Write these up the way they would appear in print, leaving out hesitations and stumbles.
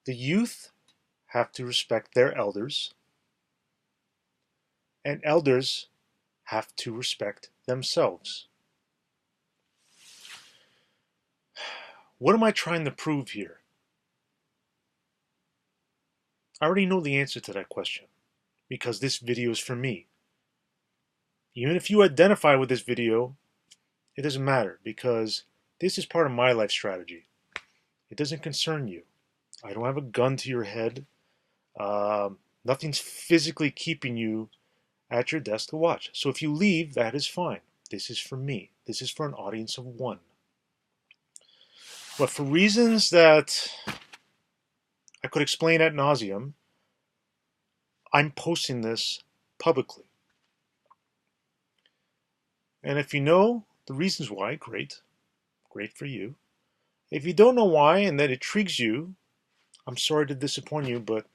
The youth have to respect their elders, and elders have to respect themselves. What am I trying to prove here? I already know the answer to that question because this video is for me. Even if you identify with this video, it doesn't matter because this is part of my life strategy. It doesn't concern you. I don't have a gun to your head. Nothing's physically keeping you at your desk to watch. So if you leave, that is fine. This is for me. This is for an audience of one. But for reasons that I could explain ad nauseum, I'm posting this publicly. And if you know the reasons why, great. Great for you. If you don't know why and that intrigues you, I'm sorry to disappoint you, but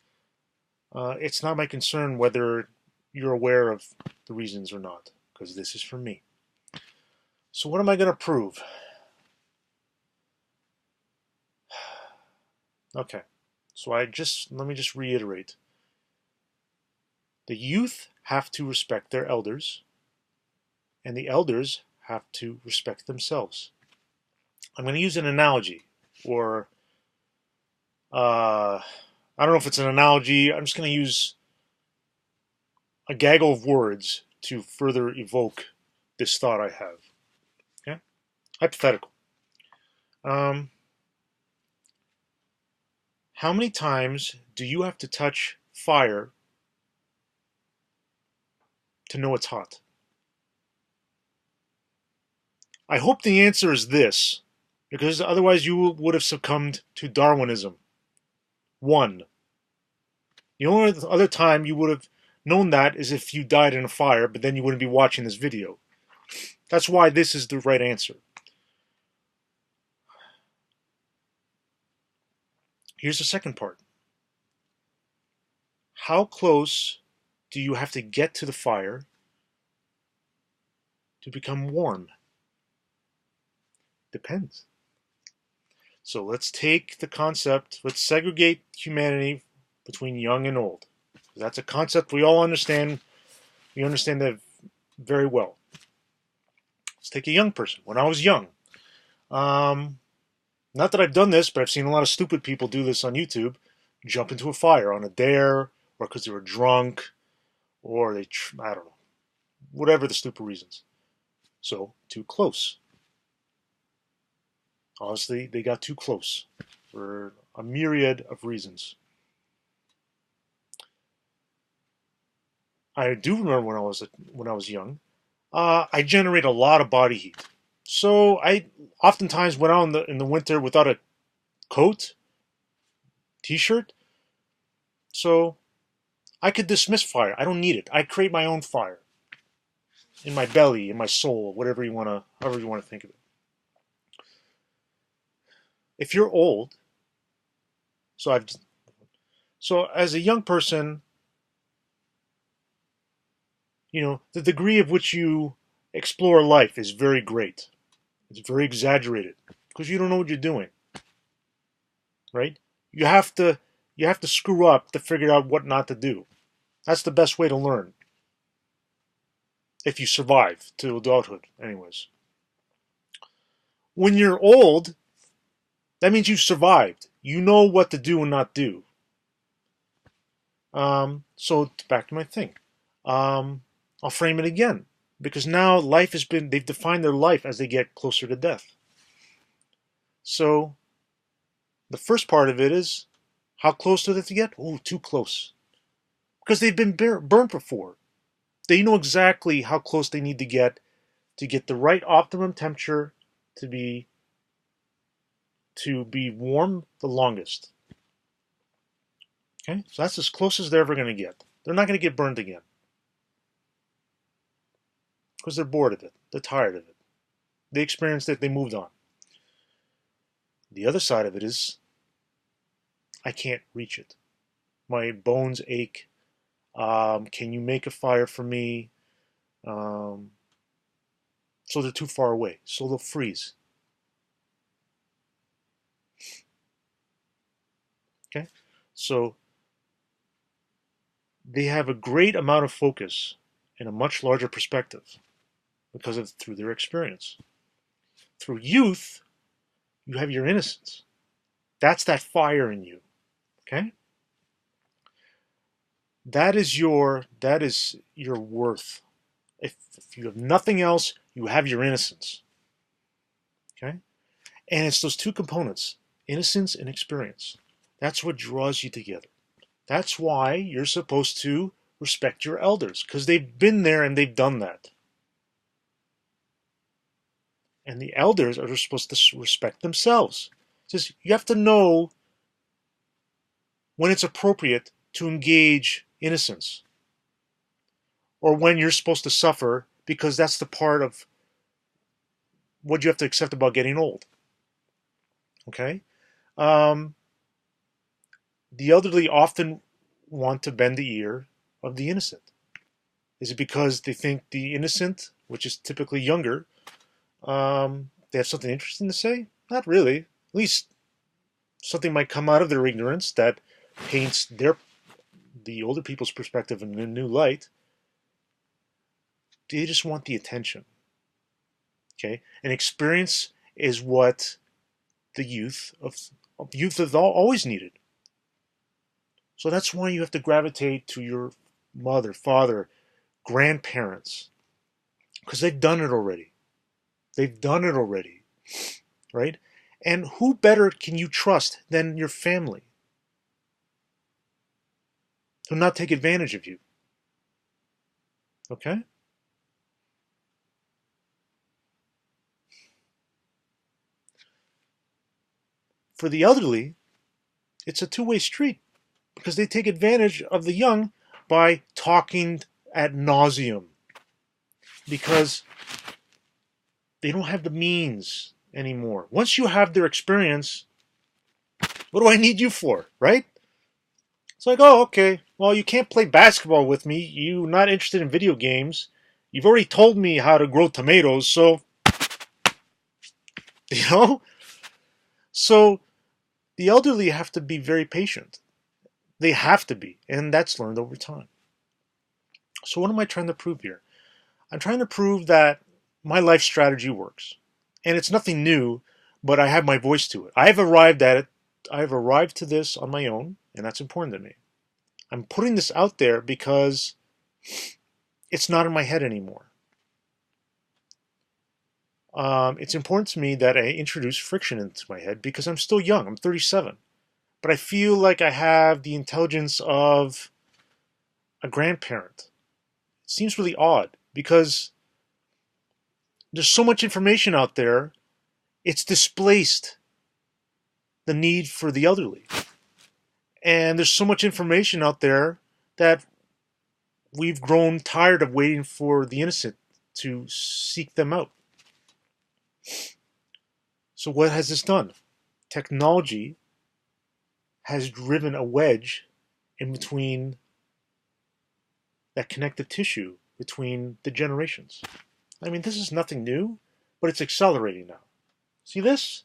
it's not my concern whether you're aware of the reasons or not, because this is for me. So what am I going to prove? Okay, so let me just reiterate. The youth have to respect their elders, and the elders have to respect themselves. I'm going to use an analogy, or I don't know if it's an analogy. I'm just going to use a gaggle of words to further evoke this thought I have. Okay? Hypothetical. How many times do you have to touch fire to know it's hot? I hope the answer is this, because otherwise you would have succumbed to Darwinism. One. The only other time you would have known that is if you died in a fire, but then you wouldn't be watching this video. That's why this is the right answer. Here's the second part. How close do you have to get to the fire to become warm? Depends. So let's take the concept, let's segregate humanity between young and old. That's a concept we all understand. We understand that very well. Let's take a young person. When I was young, not that I've done this, but I've seen a lot of stupid people do this on YouTube, jump into a fire on a dare, or because they were drunk, or I don't know, whatever the stupid reasons. So, too close. Honestly, they got too close for a myriad of reasons. I do remember when I was young, I generate a lot of body heat. So I oftentimes went out in the winter without a coat, t-shirt. So I could dismiss fire. I don't need it. I create my own fire in my belly, in my soul, whatever you want to, however you want to think of it. If you're old, so I've so as a young person, you know, the degree of which you explore life is very great. It's very exaggerated because you don't know what you're doing, right? You have to screw up to figure out what not to do. That's the best way to learn. If you survive to adulthood, anyways. When you're old, that means you survived. You know what to do and not do. So back to my thing. I'll frame it again because now they've defined their life as they get closer to death. So the first part of it is, how close do they have to get? Oh, too close. Because they've been burnt before. They know exactly how close they need to get the right optimum temperature to be warm the longest. Okay, so that's as close as they're ever going to get. They're not going to get burned again because they're bored of it. They're tired of it. They experienced it. They moved on. The other side of it is, I can't reach it. My bones ache. Can you make a fire for me? So they're too far away. So they'll freeze. Okay. So they have a great amount of focus and a much larger perspective because of through their experience. Through youth, you have your innocence. That's that fire in you. Okay? That is your worth. If you have nothing else, you have your innocence. Okay? And it's those two components, innocence and experience. That's what draws you together. That's why you're supposed to respect your elders, because they've been there and they've done that. And the elders are supposed to respect themselves. It's just, you have to know when it's appropriate to engage innocence, or when you're supposed to suffer, because that's the part of what you have to accept about getting old. Okay? Um, the elderly often want to bend the ear of the innocent. Is it because they think the innocent, which is typically younger, they have something interesting to say? Not really. At least something might come out of their ignorance that paints the older people's perspective in a new light. They just want the attention. Okay, and experience is what the youth have always needed. So that's why you have to gravitate to your mother, father, grandparents, because they've done it already. They've done it already, right? And who better can you trust than your family to not take advantage of you? Okay? For the elderly, it's a two-way street because they take advantage of the young by talking ad nauseum because they don't have the means anymore. Once you have their experience, what do I need you for, right? It's like, oh, okay, well, you can't play basketball with me. You're not interested in video games. You've already told me how to grow tomatoes, so, you know? So the elderly have to be very patient. They have to be, and that's learned over time. So what am I trying to prove here? I'm trying to prove that my life strategy works. And it's nothing new, but I have my voice to it. I've arrived at it. I've arrived to this on my own, and that's important to me. I'm putting this out there because it's not in my head anymore. It's important to me that I introduce friction into my head because I'm still young. I'm 37. But I feel like I have the intelligence of a grandparent. It seems really odd because there's so much information out there, it's displaced the need for the elderly. And there's so much information out there that we've grown tired of waiting for the innocent to seek them out. So what has this done? Technology has driven a wedge in between that connective tissue between the generations. I mean, this is nothing new, but it's accelerating now. See this?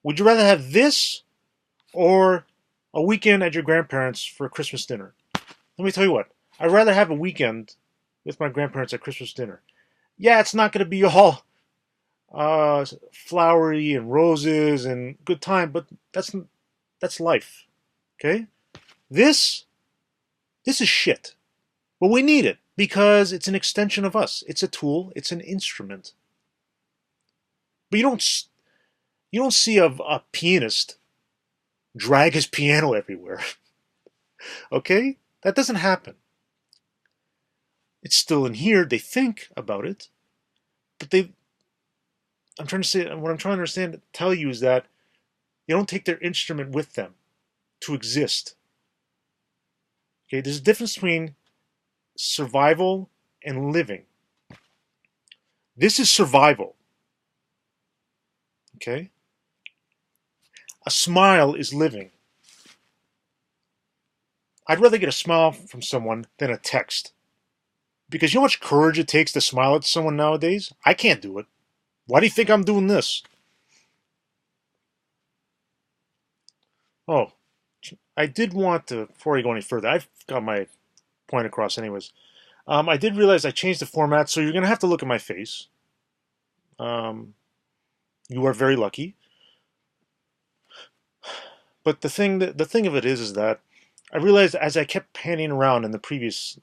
Would you rather have this or a weekend at your grandparents' for a Christmas dinner? Let me tell you what, I'd rather have a weekend with my grandparents at Christmas dinner. Yeah, it's not going to be all flowery and roses and good time, but that's life. Okay? This is shit. But we need it because it's an extension of us. It's a tool, it's an instrument. But you don't see a pianist drag his piano everywhere. Okay? That doesn't happen. It's still in here, they think about it, but I'm trying to say, what I'm trying to understand, tell you is that they don't take their instrument with them to exist. Okay, there's a difference between survival and living. This is survival. Okay? A smile is living. I'd rather get a smile from someone than a text. Because you know how much courage it takes to smile at someone nowadays? I can't do it. Why do you think I'm doing this? Oh, I did want to, before I go any further, I've got my point across anyways. I did realize I changed the format, so you're going to have to look at my face. Um, you are very lucky. But the thing of it is that I realized as I kept panning around in the previous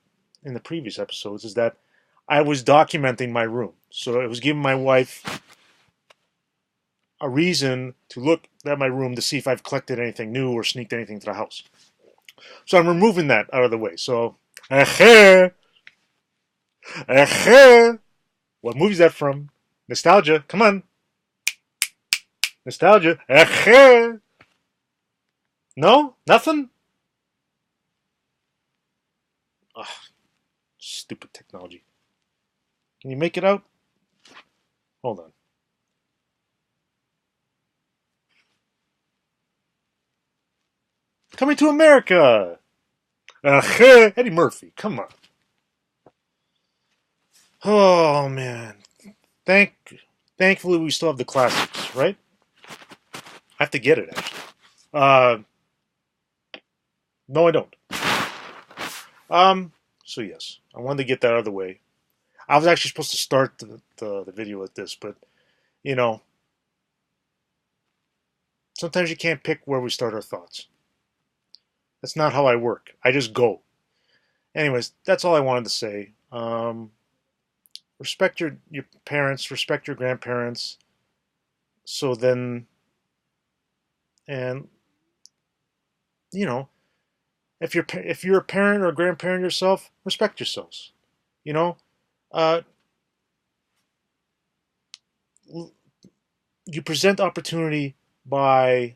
episodes is that I was documenting my room. So it was giving my wife a reason to look at my room to see if I've collected anything new or sneaked anything to the house. So I'm removing that out of the way. So, what movie is that from? Nostalgia. Come on. Nostalgia. No? Nothing? Ugh, stupid technology. Can you make it out? Hold on. Coming to America. Eddie Murphy. Come on. Oh man. Thankfully we still have the classics, right? I have to get it actually. Uh, no, I don't. So yes, I wanted to get that out of the way. I was actually supposed to start the video with this, but you know, sometimes you can't pick where we start our thoughts. That's not how I work. I just go. Anyways, that's all I wanted to say. Respect your parents, respect your grandparents. So then, and you know, if you're a parent or a grandparent yourself, respect yourselves. You know, uh, you present opportunity by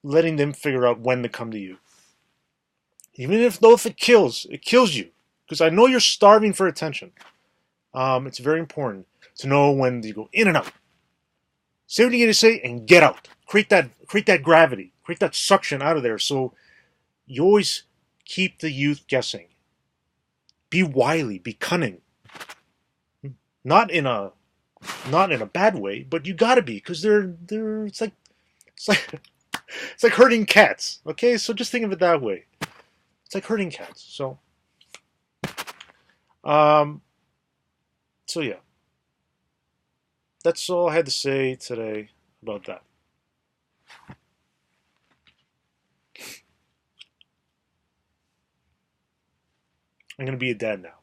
letting them figure out when to come to you. Even if though if it kills you. Because I know you're starving for attention. It's very important to know when you go in and out. Say what you need to say and get out. Create that gravity. Create that suction out of there. So you always keep the youth guessing. Be wily. Be cunning. Not in a not in a bad way, but you gotta be because they're it's like it's like herding cats. Okay, so just think of it that way. It's like herding cats. Um, so yeah, that's all I had to say today about that. I'm gonna be a dad now.